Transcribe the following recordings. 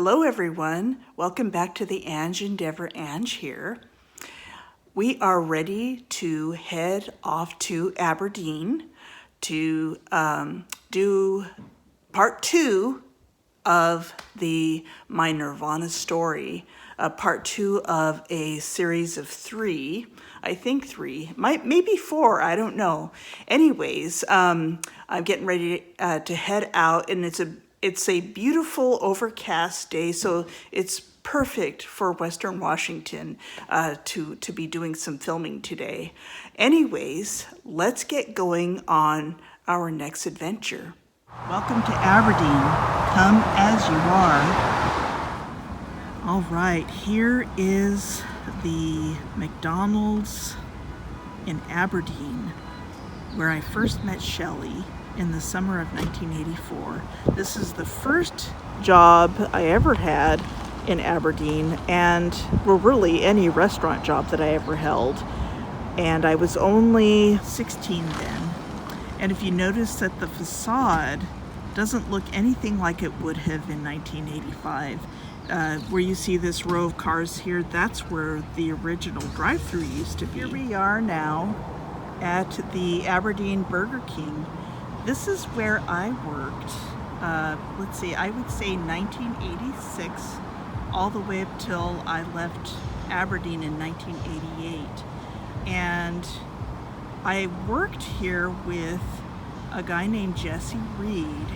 Hello everyone, welcome back to the Ange Endeavor. Ange here. We are ready to head off to Aberdeen to do part 2 of my Nirvana story, part 2 of a series of 3, I think 3, maybe 4, I don't know. Anyways, I'm getting ready to head out, and it's a beautiful overcast day, so it's perfect for Western Washington to be doing some filming today. Anyways, let's get going on our next adventure. Welcome to Aberdeen. Come as you are. All right, here is the McDonald's in Aberdeen, where I first met Shelli in the summer of 1984. This is the first job I ever had in Aberdeen, and well, really any restaurant job that I ever held. And I was only 16 then. And if you notice that the facade doesn't look anything like it would have in 1985. Where you see this row of cars here, that's where the original drive-thru used to be. Here we are now at the Aberdeen Burger King. This is where I worked, let's see, I would say 1986, all the way up till I left Aberdeen in 1988. And I worked here with a guy named Jesse Reed,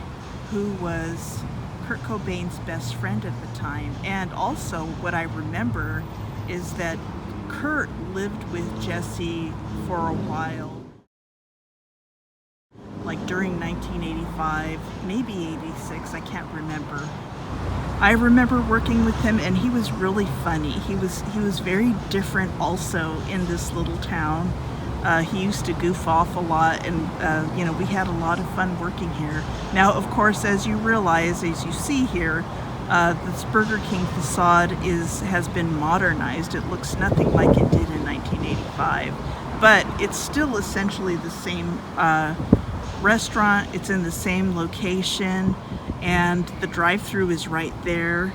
who was Kurt Cobain's best friend at the time. And also what I remember is that Kurt lived with Jesse for a while. Like during 1985, maybe 86, I can't remember. I remember working with him, and he was really funny. He was very different also in this little town. He used to goof off a lot, and we had a lot of fun working here. Now, of course, as you realize, as you see here, this Burger King facade has been modernized. It looks nothing like it did in 1985, but it's still essentially the same restaurant. It's in the same location, and the drive-thru is right there.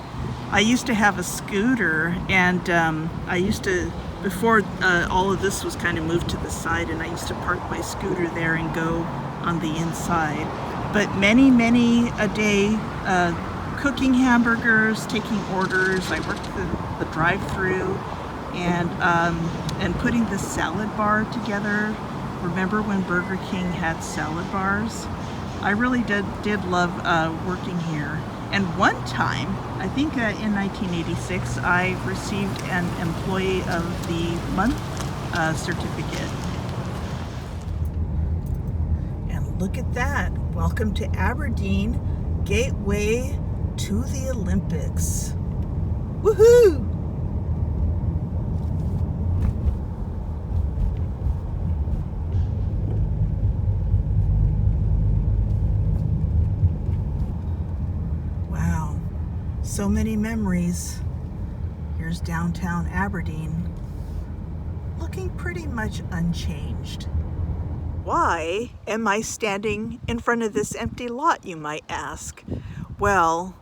I used to have a scooter, and I used to, before all of this was kind of moved to the side, and I used to park my scooter there and go on the inside. But many a day, cooking hamburgers, taking orders. I worked the drive-thru, and putting the salad bar together. Remember when Burger King had salad bars? I really did love working here. And one time, I think in 1986, I received an Employee of the Month certificate. And look at that. Welcome to Aberdeen, gateway to the Olympics. Woohoo! So many memories. Here's downtown Aberdeen, looking pretty much unchanged. Why am I standing in front of this empty lot, you might ask? Well,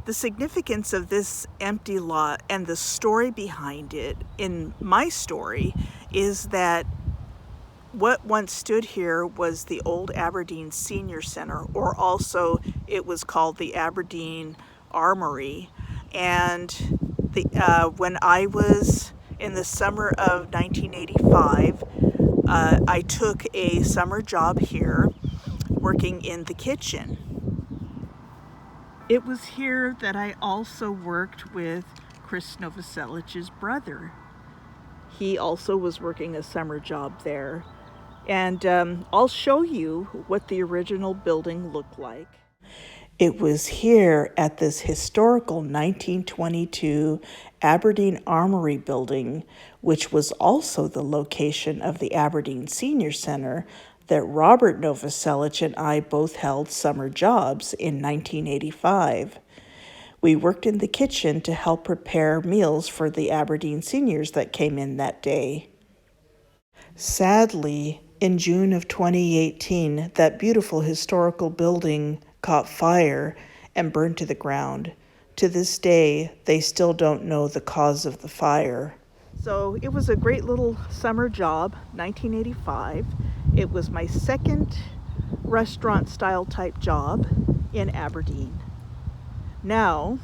the significance of this empty lot and the story behind it, in my story, is that what once stood here was the old Aberdeen Senior Center, or also it was called the Aberdeen Armory. And when I was in the summer of 1985, I took a summer job here working in the kitchen. It was here that I also worked with Krist Novoselic's brother. He also was working a summer job there. And I'll show you what the original building looked like. It was here at this historical 1922 Aberdeen Armory building, which was also the location of the Aberdeen Senior Center, that Robert Novoselic and I both held summer jobs in 1985. We worked in the kitchen to help prepare meals for the Aberdeen seniors that came in that day. Sadly, in June of 2018, that beautiful historical building caught fire and burned to the ground. To this day, they still don't know the cause of the fire. So it was a great little summer job, 1985. It was my second restaurant-style type job in Aberdeen. Now,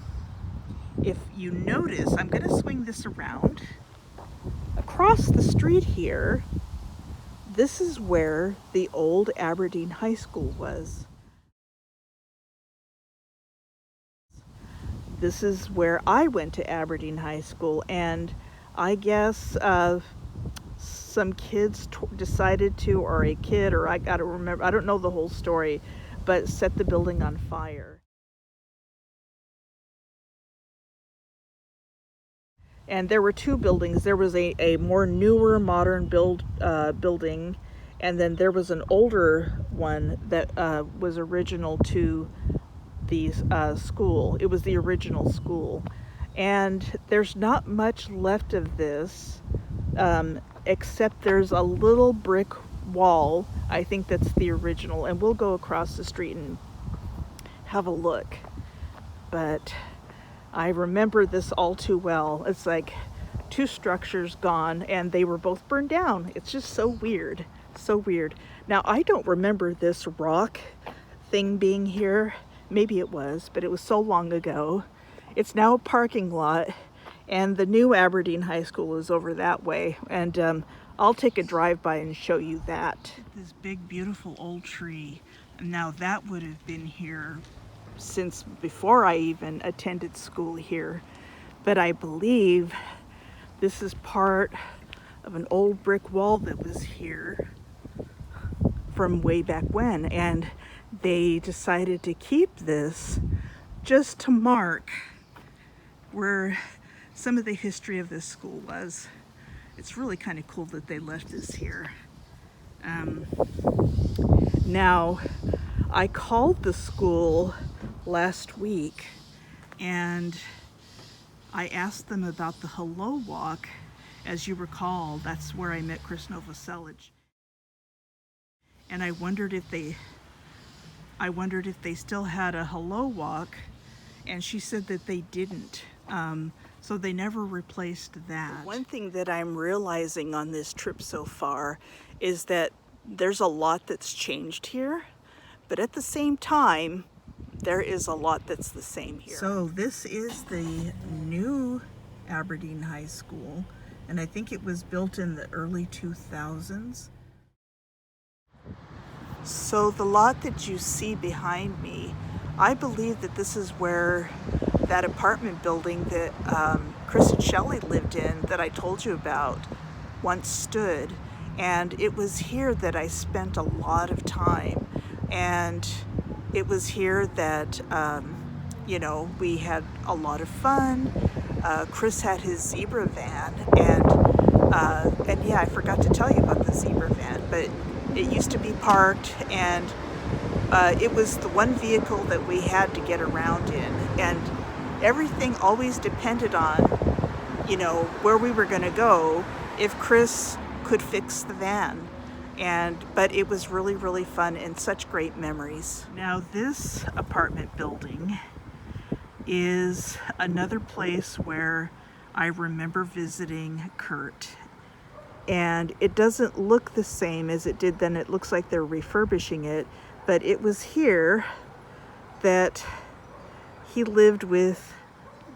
if you notice, I'm going to swing this around. Across the street here, this is where the old Aberdeen High School was. This is where I went to Aberdeen High School, and I guess some kids decided to, or a kid, or I gotta remember, I don't know the whole story, but set the building on fire. And there were two buildings. There was a more newer, modern building, and then there was an older one that was original to the school. It was the original school. And there's not much left of this, except there's a little brick wall. I think that's the original, and we'll go across the street and have a look. But I remember this all too well. It's like two structures gone, and they were both burned down. It's just so weird, so weird. Now, I don't remember this rock thing being here. Maybe it was, but it was so long ago. It's now a parking lot, and the new Aberdeen High School is over that way, and I'll take a drive-by and show you that. This big, beautiful old tree. Now, that would have been here since before I even attended school here, but I believe this is part of an old brick wall that was here from way back when, and they decided to keep this just to mark where some of the history of this school was. It's really kind of cool that they left this here. Now, I called the school last week, and I asked them about the Hello Walk. As you recall, that's where I met Krist Novoselic. And I wondered if they still had a Hello Walk, and she said that they didn't. So they never replaced that. One thing that I'm realizing on this trip so far is that there's a lot that's changed here, but at the same time, there is a lot that's the same here. So this is the new Aberdeen High School, and I think it was built in the early 2000s. So the lot that you see behind me, I believe that this is where that apartment building that Krist and Shelli lived in that I told you about once stood. And it was here that I spent a lot of time. And it was here that, we had a lot of fun. Krist had his zebra van, and yeah, I forgot to tell you about the zebra van, but it used to be parked, and it was the one vehicle that we had to get around in, and everything always depended on, where we were going to go, if Krist could fix the van. But it was really, really fun and such great memories. Now, this apartment building is another place where I remember visiting Kurt. And it doesn't look the same as it did then. It looks like they're refurbishing it. But it was here that he lived with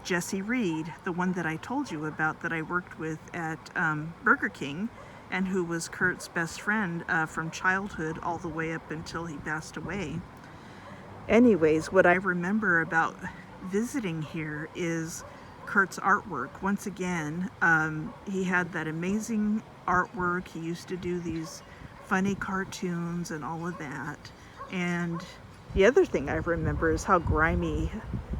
Jesse Reed, the one that I told you about that I worked with at Burger King, and who was Kurt's best friend from childhood all the way up until he passed away. Anyways, what I remember about visiting here is Kurt's artwork. Once again, he had that amazing artwork. He used to do these funny cartoons and all of that. And the other thing I remember is how grimy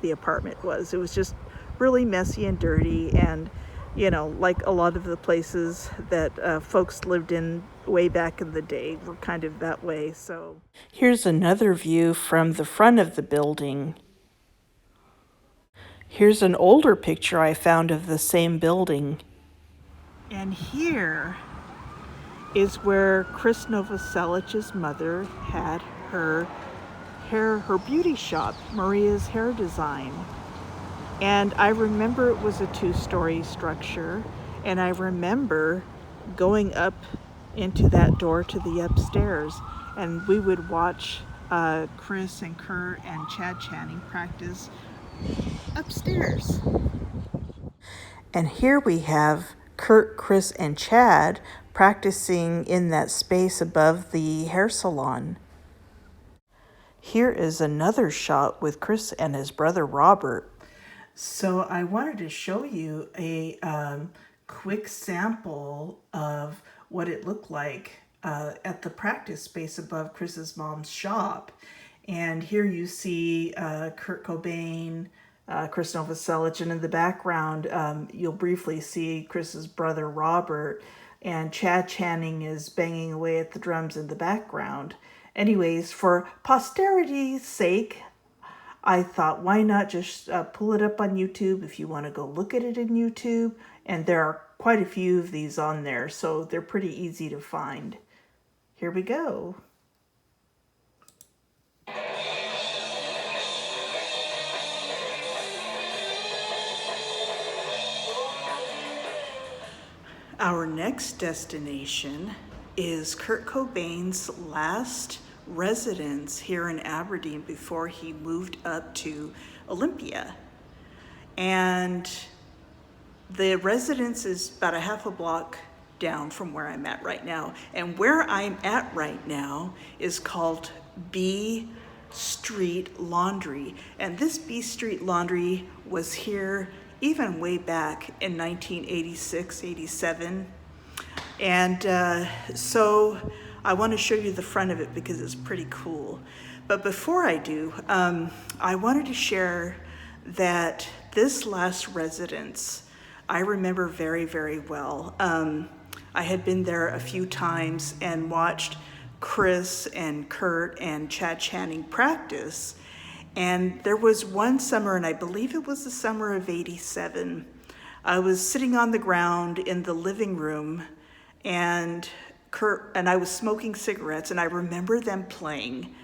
the apartment was. It was just really messy and dirty, and like a lot of the places that folks lived in way back in the day were kind of that way. So here's another view from the front of the building. Here's an older picture I found of the same building. And here is where Krist Novoselic's mother had her beauty shop, Maria's Hair Design. And I remember it was a 2-story structure, and I remember going up into that door to the upstairs, and we would watch Krist and Kurt and Chad Channing practice upstairs. And here we have Kurt, Krist, and Chad practicing in that space above the hair salon. Here is another shot with Krist and his brother Robert. So I wanted to show you a quick sample of what it looked like at the practice space above Chris's mom's shop. And here you see Kurt Cobain, Krist Novoselic, and in the background you'll briefly see Chris's brother Robert, and Chad Channing is banging away at the drums in the background. Anyways, for posterity's sake, I thought, why not just pull it up on YouTube if you want to go look at it in YouTube. And there are quite a few of these on there, so they're pretty easy to find. Here we go. Our next destination is Kurt Cobain's last residence here in Aberdeen before he moved up to Olympia. And the residence is about a half a block down from where I'm at right now. And where I'm at right now is called B Street Laundry. And this B Street Laundry was here even way back in 1986, 87. And so I want to show you the front of it because it's pretty cool. But before I do, I wanted to share that this last residence, I remember very, very well. I had been there a few times and watched Krist and Kurt and Chad Channing practice. And there was one summer, and I believe it was the summer of 87, I was sitting on the ground in the living room, and Kurt and I was smoking cigarettes, and I remember them playing,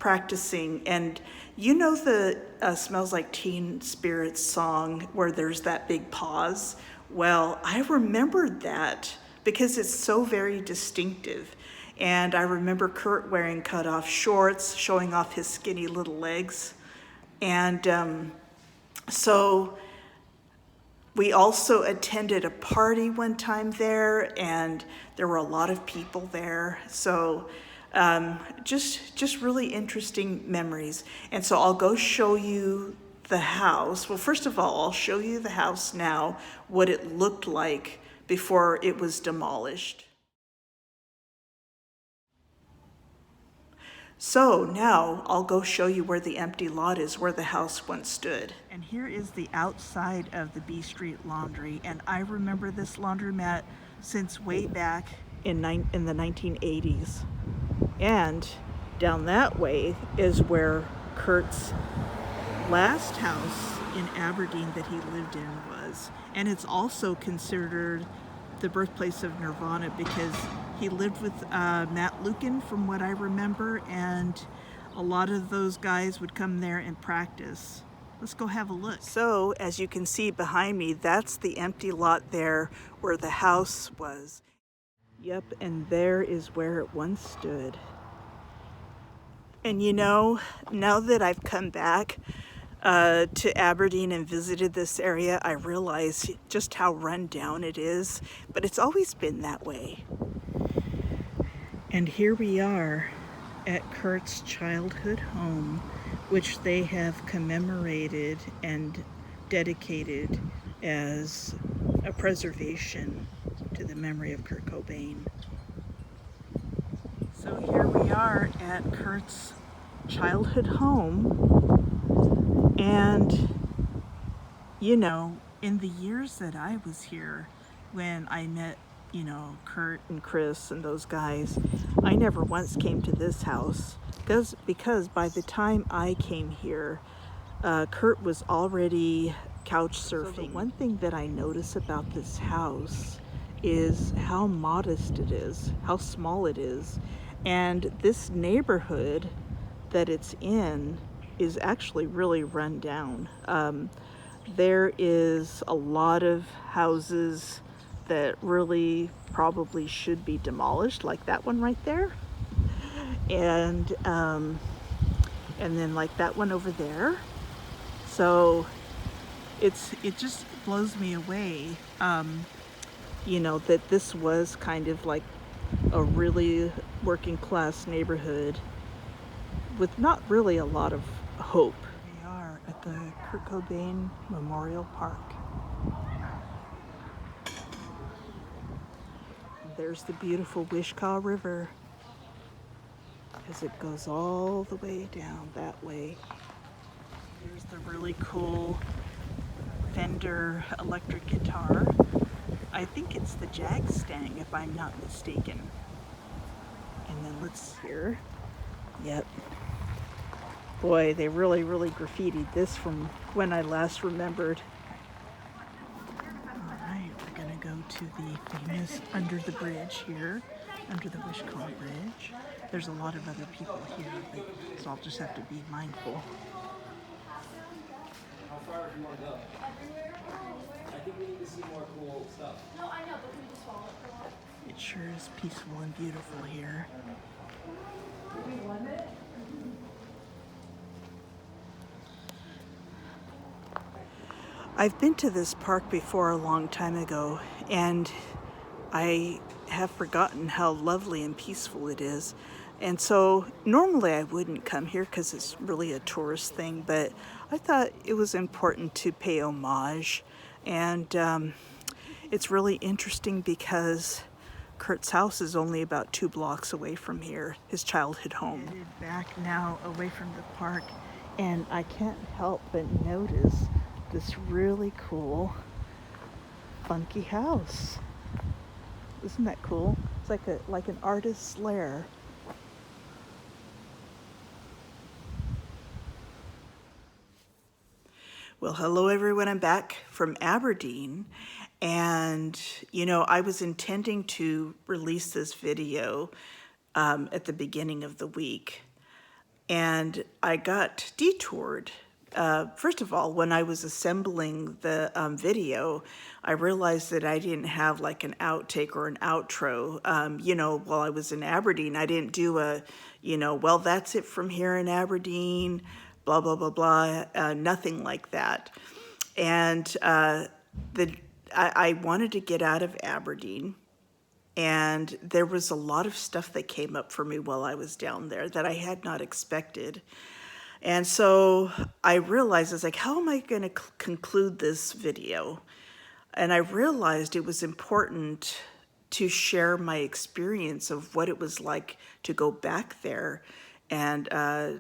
practicing. And you know the Smells Like Teen Spirit song where there's that big pause? Well, I remembered that because it's so very distinctive. And I remember Kurt wearing cut-off shorts, showing off his skinny little legs. And so we also attended a party one time there, and there were a lot of people there. So just really interesting memories. And so I'll go show you the house. Well, first of all, I'll show you the house now, what it looked like before it was demolished. So now I'll go show you where the empty lot is, where the house once stood. And here is the outside of the B Street Laundry. And I remember this laundromat since way back in the 1980s. And down that way is where Kurt's last house in Aberdeen that he lived in was. And it's also considered the birthplace of Nirvana because he lived with Matt Lukin, from what I remember, and a lot of those guys would come there and practice. Let's go have a look. So, as you can see behind me, that's the empty lot there where the house was. Yep, and there is where it once stood. And you know, now that I've come back to Aberdeen and visited this area, I realize just how run down it is, but it's always been that way. And here we are at Kurt's childhood home, which they have commemorated and dedicated as a preservation to the memory of Kurt Cobain. So here we are at Kurt's childhood home, and you know, in the years that I was here, when I met, you know, Kurt and Krist and those guys, I never once came to this house because by the time I came here, Kurt was already couch surfing. So the one thing that I notice about this house is how modest it is, how small it is, and this neighborhood that it's in is actually really run down. There is a lot of houses that really probably should be demolished, like that one right there, and then like that one over there. So it just blows me away, you know, that this was kind of like a really working class neighborhood with not really a lot of hope. We are at the Kurt Cobain Memorial Park. There's the beautiful Wishkah River as it goes all the way down that way. There's the really cool Fender electric guitar. I think it's the Jag Stang, if I'm not mistaken. And then let's hear. Yep. Boy, they really graffitied this from when I last remembered. Alright, we're gonna go to the famous Under the Bridge here, under the Wishkah Bridge. There's a lot of other people here, so I'll just have to be mindful. How far do you want to go? Everywhere. I think we need to see more cool stuff. No, I know, but we just follow it for a while. It sure is peaceful and beautiful here. I've been to this park before a long time ago, and I have forgotten how lovely and peaceful it is. And so normally I wouldn't come here because it's really a tourist thing, but I thought it was important to pay homage. And it's really interesting because Kurt's house is only about 2 blocks away from here, his childhood home. Headed back now away from the park, and I can't help but notice this really cool, funky house. Isn't that cool? It's like an artist's lair. Well, hello everyone. I'm back from Aberdeen, and you know, I was intending to release this video at the beginning of the week, and I got detoured. First of all, when I was assembling the video, I realized that I didn't have like an outtake or an outro. You know, while I was in Aberdeen, I didn't do a, you know, well, that's it from here in Aberdeen, blah, blah, blah, blah, nothing like that. And I wanted to get out of Aberdeen, and there was a lot of stuff that came up for me while I was down there that I had not expected. And so I realized, I was like, how am I going to conclude this video? And I realized it was important to share my experience of what it was like to go back there and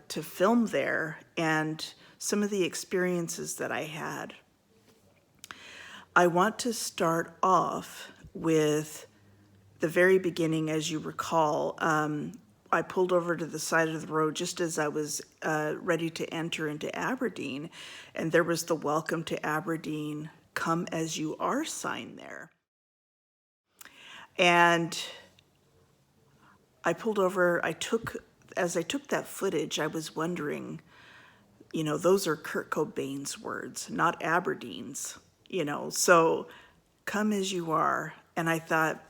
to film there, and some of the experiences that I had. I want to start off with the very beginning. As you recall, I pulled over to the side of the road just as I was ready to enter into Aberdeen, and there was the Welcome to Aberdeen, Come As You Are sign there. And I pulled over, as I took that footage, I was wondering, you know, those are Kurt Cobain's words, not Aberdeen's, you know, so come as you are. And I thought,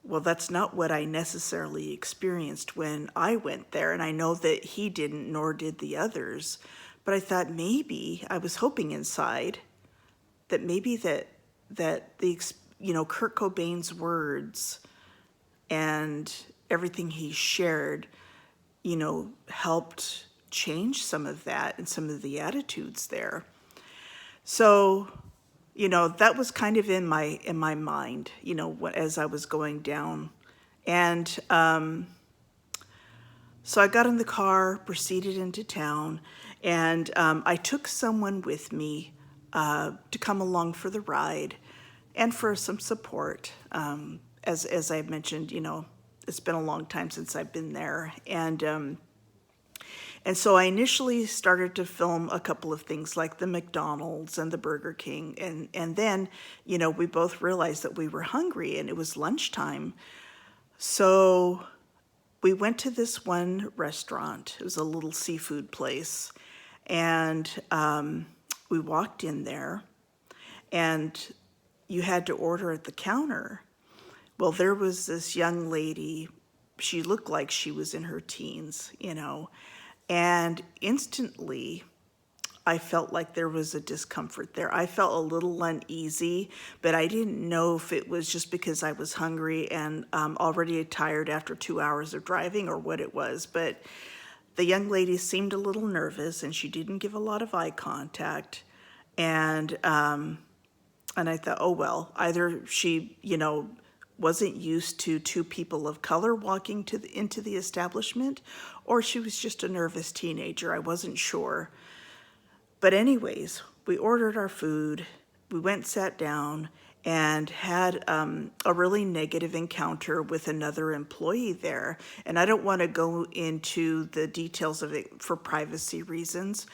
well, that's not what I necessarily experienced when I went there, and I know that he didn't, nor did the others. But I thought maybe, I was hoping inside that maybe that the, you know, Kurt Cobain's words and everything he shared, you know, helped change some of that and some of the attitudes there. So, you know, that was kind of in my mind, you know, as I was going down. And so I got in the car, proceeded into town, and I took someone with me to come along for the ride and for some support. As I mentioned, you know, it's been a long time since I've been there. And so I initially started to film a couple of things like the McDonald's and the Burger King. And then, you know, we both realized that we were hungry and it was lunchtime. So we went to this one restaurant. It was a little seafood place. And we walked in there, and you had to order at the counter. Well, there was this young lady. She looked like she was in her teens, you know, and instantly I felt like there was a discomfort there. I felt a little uneasy, but I didn't know if it was just because I was hungry and already tired after 2 hours of driving or what it was. But the young lady seemed a little nervous, and she didn't give a lot of eye contact. And I thought, oh, well, either she, you know, wasn't used to two people of color walking into the establishment, or she was just a nervous teenager. I wasn't sure. But anyways, we ordered our food, we went, sat down, and had a really negative encounter with another employee there. And I don't want to go into the details of it for privacy reasons,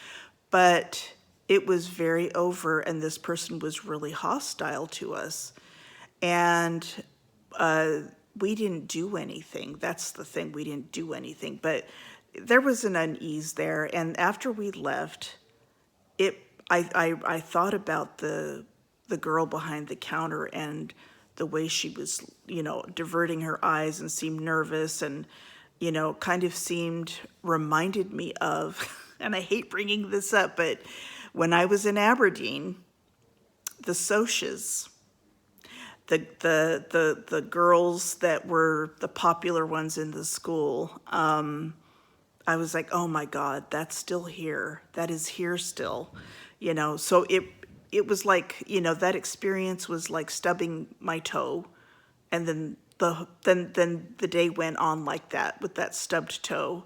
but it was very over, and this person was really hostile to us. And we didn't do anything. That's the thing, we didn't do anything. But there was an unease there, and after we left, I thought about the girl behind the counter and the way she was, you know, diverting her eyes and seemed nervous, and, you know, kind of reminded me of, and I hate bringing this up, but when I was in Aberdeen, the Socias, the girls that were the popular ones in the school, I was like, oh my God, that's still here. That is here still, you know. So it was like, you know, that experience was like stubbing my toe, and then the day went on like that with that stubbed toe.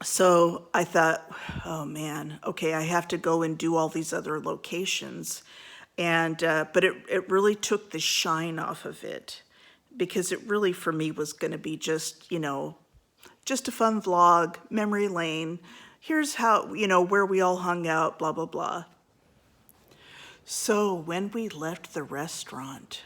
So I thought, oh man, okay, I have to go and do all these other locations, and but it really took the shine off of it, because it really for me was going to be just, you know, just a fun vlog, memory lane. Here's how, you know, where we all hung out, blah, blah, blah. So when we left the restaurant,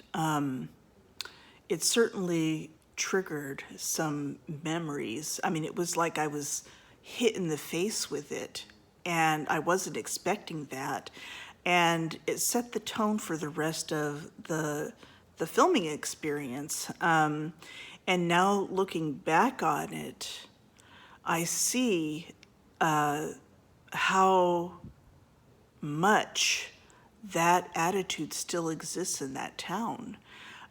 it certainly triggered some memories. I mean, it was like I was hit in the face with it, and I wasn't expecting that. And it set the tone for the rest of the filming experience. And now looking back on it, I see how much that attitude still exists in that town.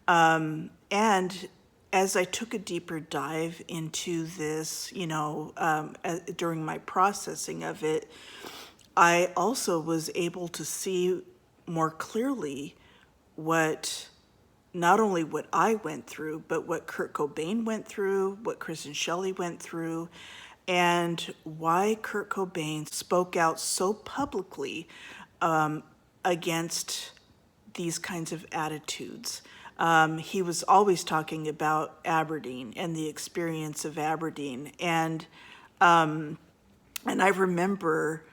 And as I took a deeper dive into this, you know, during my processing of it, I also was able to see more clearly not only what I went through, but what Kurt Cobain went through, what Krist and Shelli went through, and why Kurt Cobain spoke out so publicly against these kinds of attitudes. He was always talking about Aberdeen and the experience of Aberdeen. And I remember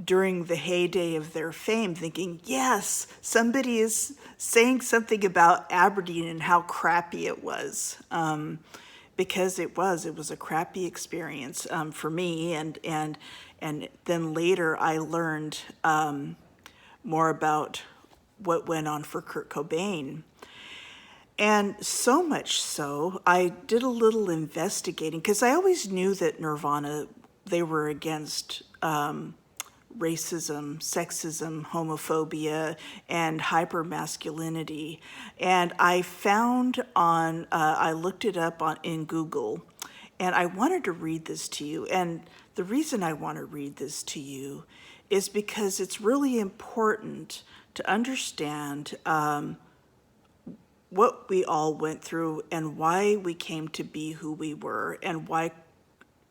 during the heyday of their fame thinking, yes, somebody is saying something about Aberdeen and how crappy it was. Because it was a crappy experience for me. And then later I learned more about what went on for Kurt Cobain. And so much so, I did a little investigating, because I always knew that Nirvana, they were against racism, sexism, homophobia, and hypermasculinity. And I found I looked it up in Google, and I wanted to read this to you. And the reason I want to read this to you is because it's really important to understand what we all went through and why we came to be who we were, and why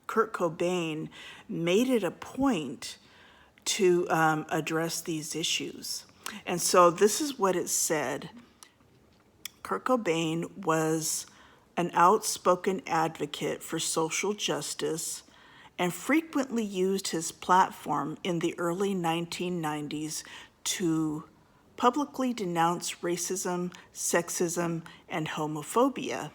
Kurt Cobain made it a point to address these issues. And so this is what it said. Kurt Cobain was an outspoken advocate for social justice and frequently used his platform in the early 1990s to publicly denounce racism, sexism, and homophobia.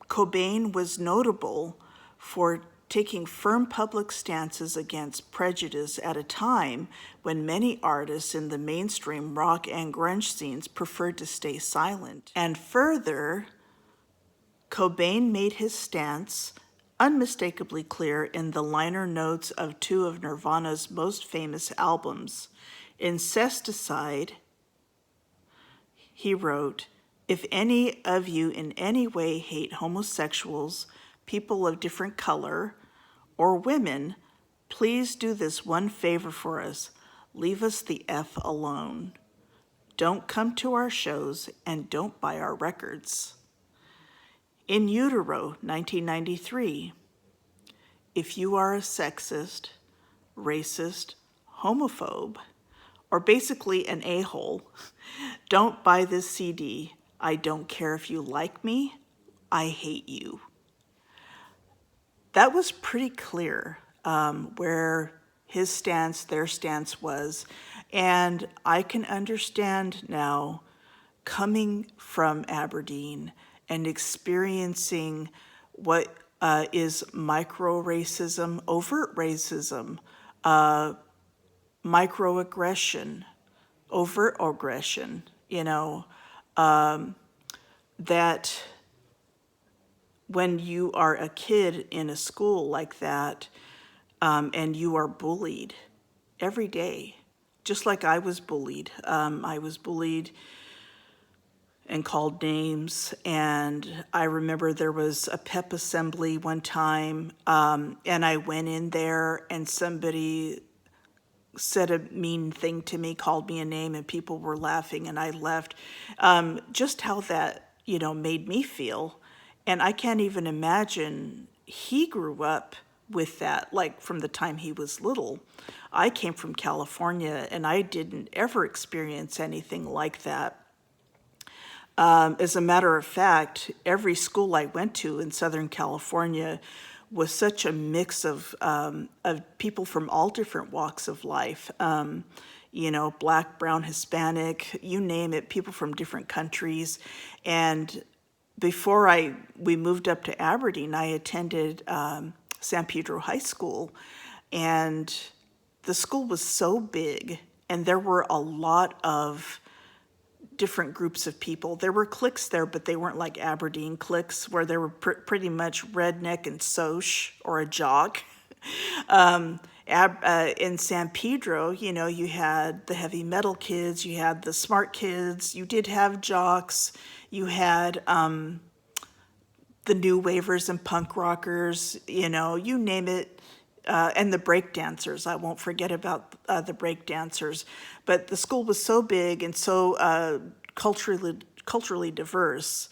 Cobain was notable for taking firm public stances against prejudice at a time when many artists in the mainstream rock and grunge scenes preferred to stay silent. And further, Cobain made his stance unmistakably clear in the liner notes of two of Nirvana's most famous albums. Incesticide, he wrote, "If any of you in any way hate homosexuals, people of different color, or women, please do this one favor for us. Leave us the F alone. Don't come to our shows and don't buy our records." In Utero, 1993, "If you are a sexist, racist, homophobe, or basically an a-hole, don't buy this CD. I don't care if you like me, I hate you." That was pretty clear where his stance, their stance was. And I can understand now, coming from Aberdeen and experiencing what is micro-racism, overt racism, microaggression, overt aggression, that when you are a kid in a school like that, and you are bullied every day, just like I was bullied. I was bullied and called names, and I remember there was a pep assembly one time, and I went in there and somebody said a mean thing to me, called me a name, and people were laughing, and I left. Just how that, made me feel. And I can't even imagine he grew up with that, like from the time he was little. I came from California, and I didn't ever experience anything like that. As a matter of fact, every school I went to in Southern California was such a mix of people from all different walks of life. Black, brown, Hispanic, you name it, people from different countries. And before we moved up to Aberdeen, I attended San Pedro High School, and the school was so big, and there were a lot of different groups of people. There were cliques there, but they weren't like Aberdeen cliques where they were pretty much redneck and soch or a jock. In San Pedro, you had the heavy metal kids, you had the smart kids, you did have jocks, you had the new wavers and punk rockers, you name it, and the break dancers. I won't forget about the break dancers. But the school was so big and so culturally diverse.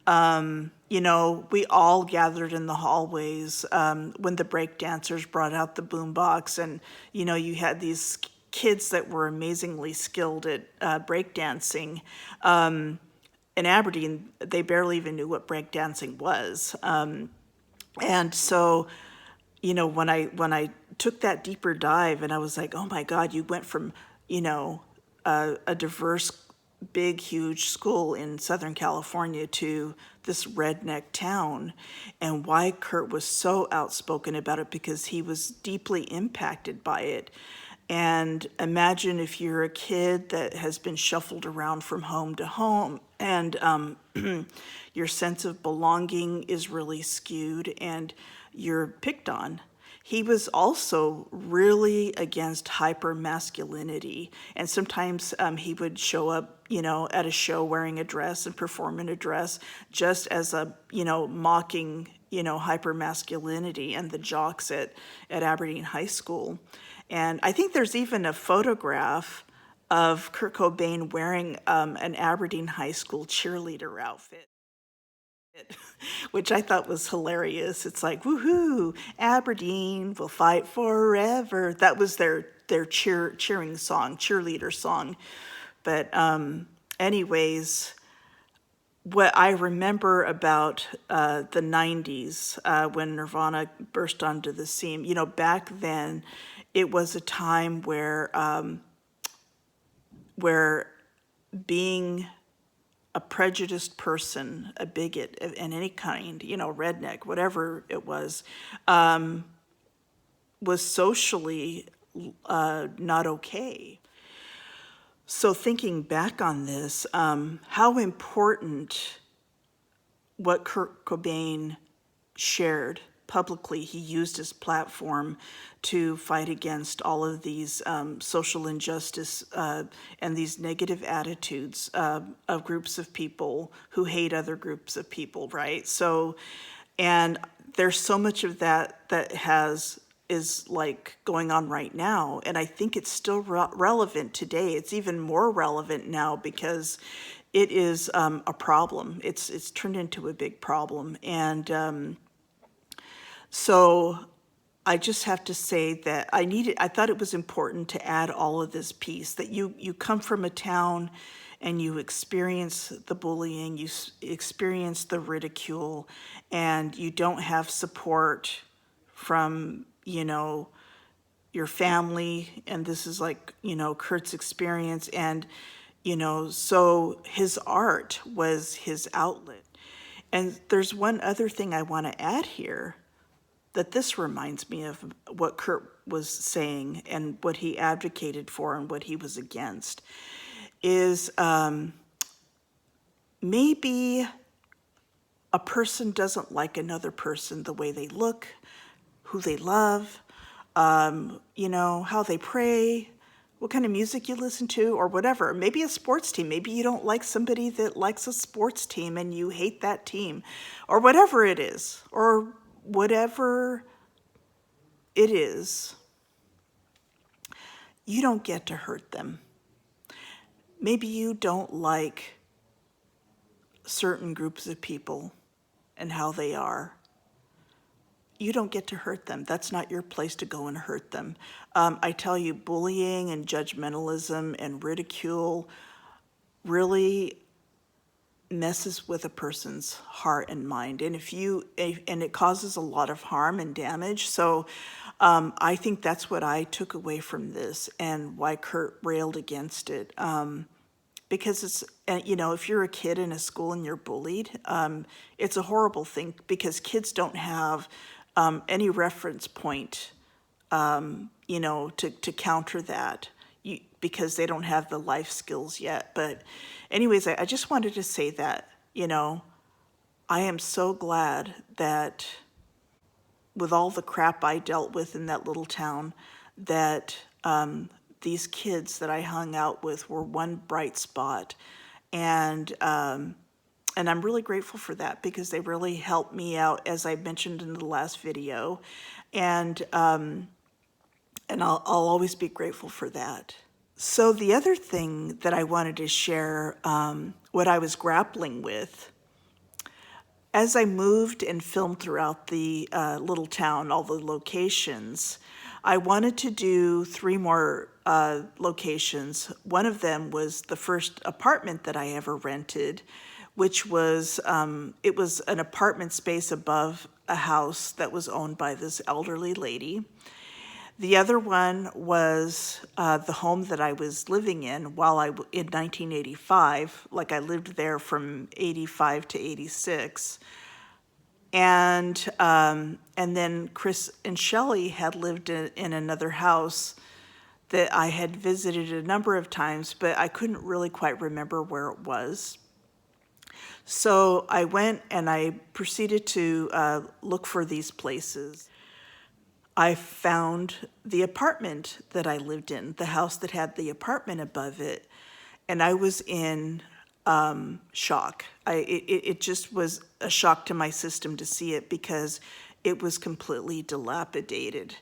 We all gathered in the hallways when the break dancers brought out the boombox, and you had these kids that were amazingly skilled at break dancing. In Aberdeen, they barely even knew what breakdancing was. And so, when I took that deeper dive, and I was like, oh my God, you went from, a diverse, big, huge school in Southern California to this redneck town, and why Kurt was so outspoken about it, because he was deeply impacted by it. And imagine if you're a kid that has been shuffled around from home to home, and your sense of belonging is really skewed and you're picked on. He was also really against hyper-masculinity. And sometimes he would show up, at a show wearing a dress and perform in a dress just as a, mocking, hyper-masculinity and the jocks at Aberdeen High School. And I think there's even a photograph of Kurt Cobain wearing an Aberdeen High School cheerleader outfit, which I thought was hilarious. It's like, woohoo, Aberdeen will fight forever. That was their cheering song, cheerleader song. But anyways, what I remember about the 90s when Nirvana burst onto the scene, back then it was a time where being a prejudiced person, a bigot of any kind, redneck, whatever it was socially not okay. So thinking back on this, how important what Kurt Cobain shared publicly, he used his platform to fight against all of these social injustice and these negative attitudes of groups of people who hate other groups of people, right? So, and there's so much of that is like going on right now, and I think it's still relevant today. It's even more relevant now because it is a problem. It's turned into a big problem, and so I just have to say that I thought it was important to add all of this piece, that you come from a town and you experience the bullying, you experience the ridicule, and you don't have support from, your family, and this is like, Kurt's experience, and, so his art was his outlet. And there's one other thing I want to add here, that this reminds me of what Kurt was saying and what he advocated for and what he was against, is maybe a person doesn't like another person the way they look, who they love, how they pray, what kind of music you listen to, or whatever. Maybe a sports team. Maybe you don't like somebody that likes a sports team and you hate that team, or whatever it is, or whatever it is. You don't get to hurt them. Maybe you don't like certain groups of people and how they are. You don't get to hurt them. That's not your place to go and hurt them. I tell you, bullying and judgmentalism and ridicule really messes with a person's heart and mind, and and it causes a lot of harm and damage. So I think that's what I took away from this, and why Kurt railed against it. Because it's, if you're a kid in a school and you're bullied, it's a horrible thing, because kids don't have any reference point, to counter that, because they don't have the life skills yet. But anyways, I just wanted to say that, I am so glad that with all the crap I dealt with in that little town, that these kids that I hung out with were one bright spot. And I'm really grateful for that, because they really helped me out, as I mentioned in the last video. And I'll always be grateful for that. So the other thing that I wanted to share, what I was grappling with, as I moved and filmed throughout the little town, all the locations, I wanted to do 3 more locations. One of them was the first apartment that I ever rented, which was, it was an apartment space above a house that was owned by this elderly lady. The other one was the home that I was living in in 1985. Like, I lived there from 85 to 86. And then Krist and Shelli had lived in another house that I had visited a number of times, but I couldn't really quite remember where it was. So I went and I proceeded to look for these places. I found the apartment that I lived in, the house that had the apartment above it, and I was in shock. It just was a shock to my system to see it, because it was completely dilapidated,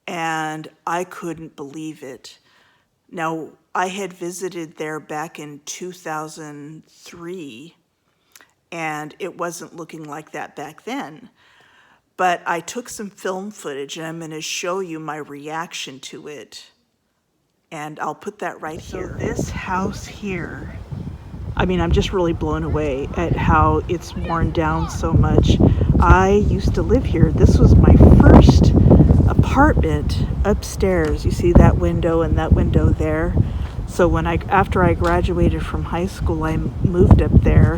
and I couldn't believe it. Now, I had visited there back in 2003, and it wasn't looking like that back then. But I took some film footage, and I'm going to show you my reaction to it. And I'll put that right here. So this house here, I'm just really blown away at how it's worn down so much. I used to live here. This was my first apartment upstairs. You see that window and that window there? So after I graduated from high school, I moved up there,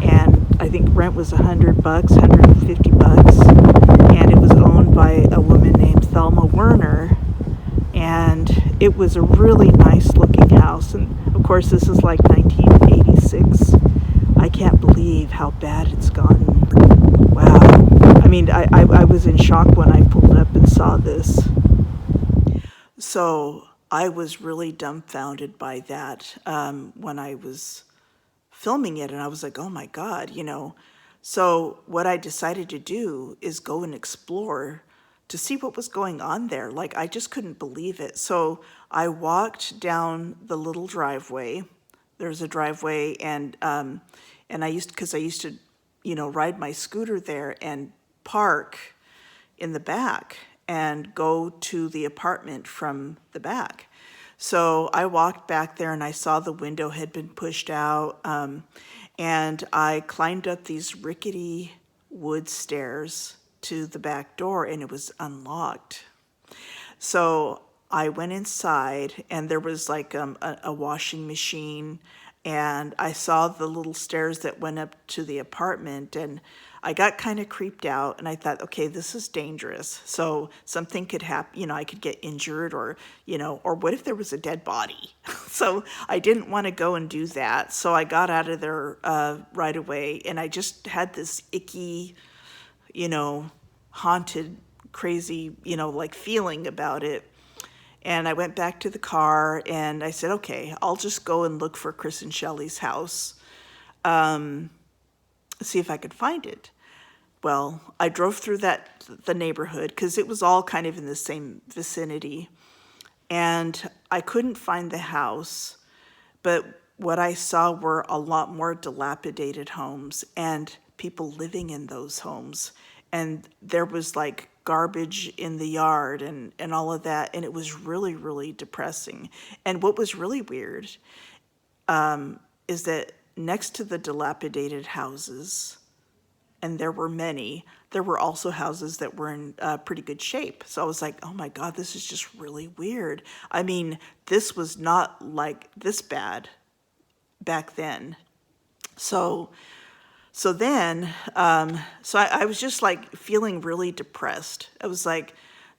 and I think rent was $100, $150, and it was owned by a woman named Thelma Werner, and it was a really nice looking house. And of course, this is like 1986. I can't believe how bad it's gotten. Wow. I mean, I was in shock when I pulled up and saw this. So I was really dumbfounded by that when I was filming it, and I was like, oh my God, So what I decided to do is go and explore to see what was going on there. Like, I just couldn't believe it. So I walked down the little driveway. There's a driveway, and I used to, ride my scooter there and park in the back and go to the apartment from the back. So I walked back there, and I saw the window had been pushed out, and I climbed up these rickety wood stairs to the back door, and it was unlocked. So I went inside, and there was like a washing machine, and I saw the little stairs that went up to the apartment, and I got kind of creeped out, and I thought, okay, this is dangerous. So something could happen, I could get injured, or what if there was a dead body? So I didn't want to go and do that. So I got out of there right away, and I just had this icky, haunted, crazy, like feeling about it. And I went back to the car, and I said, okay, I'll just go and look for Krist and Shelli's house, see if I could find it. Well, I drove through the neighborhood, because it was all kind of in the same vicinity, and I couldn't find the house, but what I saw were a lot more dilapidated homes and people living in those homes, and there was like garbage in the yard and all of that, and it was really, really depressing. And what was really weird is that next to the dilapidated houses, and there were many, there were also houses that were in pretty good shape. So I was like, oh my God, this is just really weird. I mean, this was not like this bad back then. So then, I was just like feeling really depressed. I was like,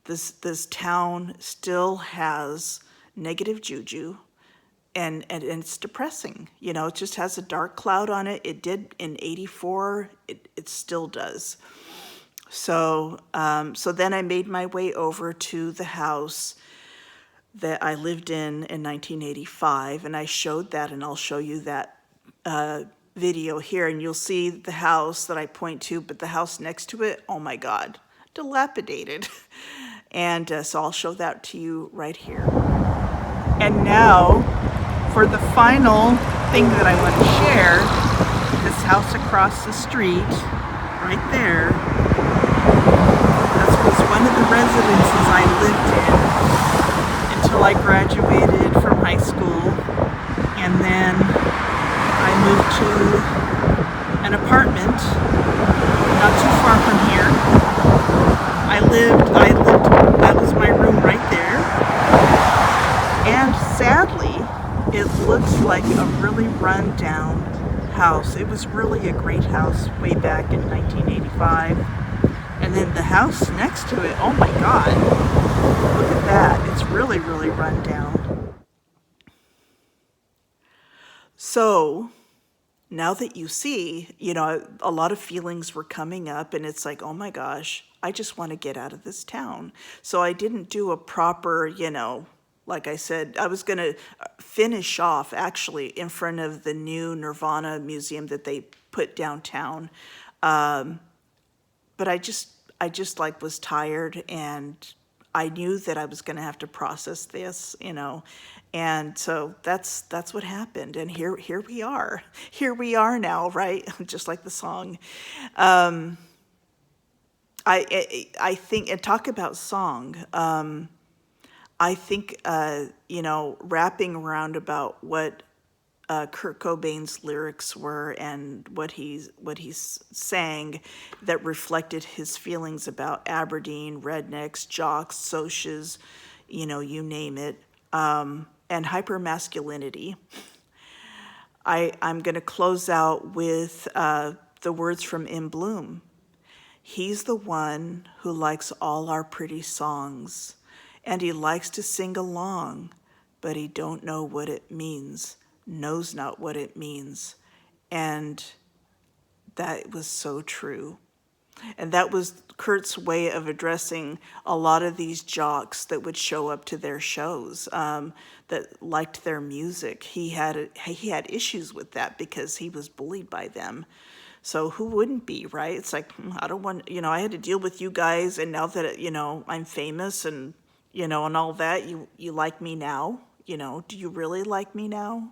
this town still has negative juju, and it's depressing. It just has a dark cloud on it. It did in '84. It still does. So then I made my way over to the house that I lived in 1985, and I showed that, and I'll show you that video here, and you'll see the house that I point to, but the house next to it, oh my God, dilapidated. And so I'll show that to you right here. And now, for the final thing that I want to share, this house across the street, right there, that was one of the residences I lived in until I graduated from high school, and then I moved to an apartment not too far from here. That was my room right there. And sadly, it looks like a really run down house. It was really a great house way back in 1985. And then the house next to it, oh my God, look at that. It's really, really run down. So now that you see, a lot of feelings were coming up, and it's like, oh my gosh, I just want to get out of this town. So I didn't do a proper, like I said, I was going to finish off actually in front of the new Nirvana museum that they put downtown. But I just like was tired, and I knew that I was going to have to process this, and so that's what happened. And here we are. Here we are now, right? Just like the song. I think, and talk about song. I think wrapping around about what Kurt Cobain's lyrics were and what he's sang that reflected his feelings about Aberdeen, rednecks, jocks, socias, you name it. and hypermasculinity. I'm going to close out with the words from In Bloom. He's the one who likes all our pretty songs, and he likes to sing along, but he don't know what it means, knows not what it means. And that was so true. And that was Kurt's way of addressing a lot of these jocks that would show up to their shows, that liked their music. He had issues with that because he was bullied by them. So who wouldn't be, right? It's like, I don't want, I had to deal with you guys, and now that, I'm famous and, and all that, you like me now? Do you really like me now?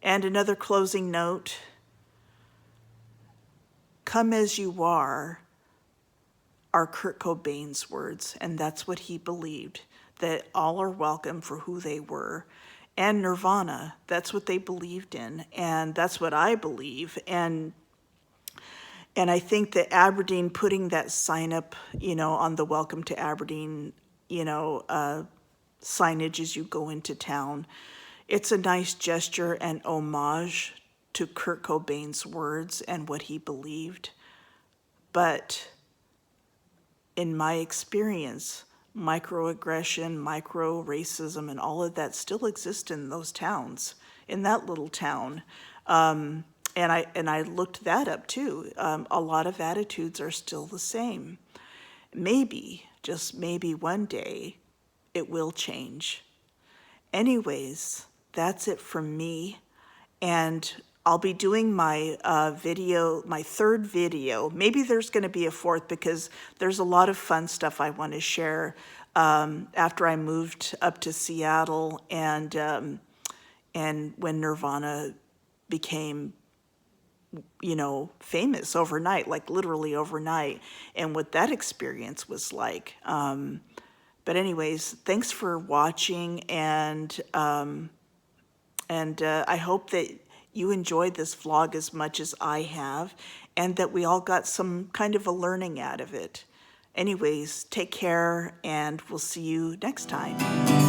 And another closing note, come as you are Kurt Cobain's words, and that's what he believed, that all are welcome for who they were. And Nirvana, that's what they believed in, and that's what I believe. And I think that Aberdeen putting that sign up, on the Welcome to Aberdeen, signage as you go into town, it's a nice gesture and homage to Kurt Cobain's words and what he believed. But in my experience, microaggression, micro-racism, and all of that still exists in those towns, in that little town. And I looked that up too. A lot of attitudes are still the same. Maybe, just maybe one day, it will change. Anyways, that's it from me. And I'll be doing my my third video. Maybe there's going to be a fourth because there's a lot of fun stuff I want to share after I moved up to Seattle and when Nirvana became famous overnight, like literally overnight, and what that experience was like. But anyways, thanks for watching, and I hope that you enjoyed this vlog as much as I have, and that we all got some kind of a learning out of it. Anyways, take care, and we'll see you next time.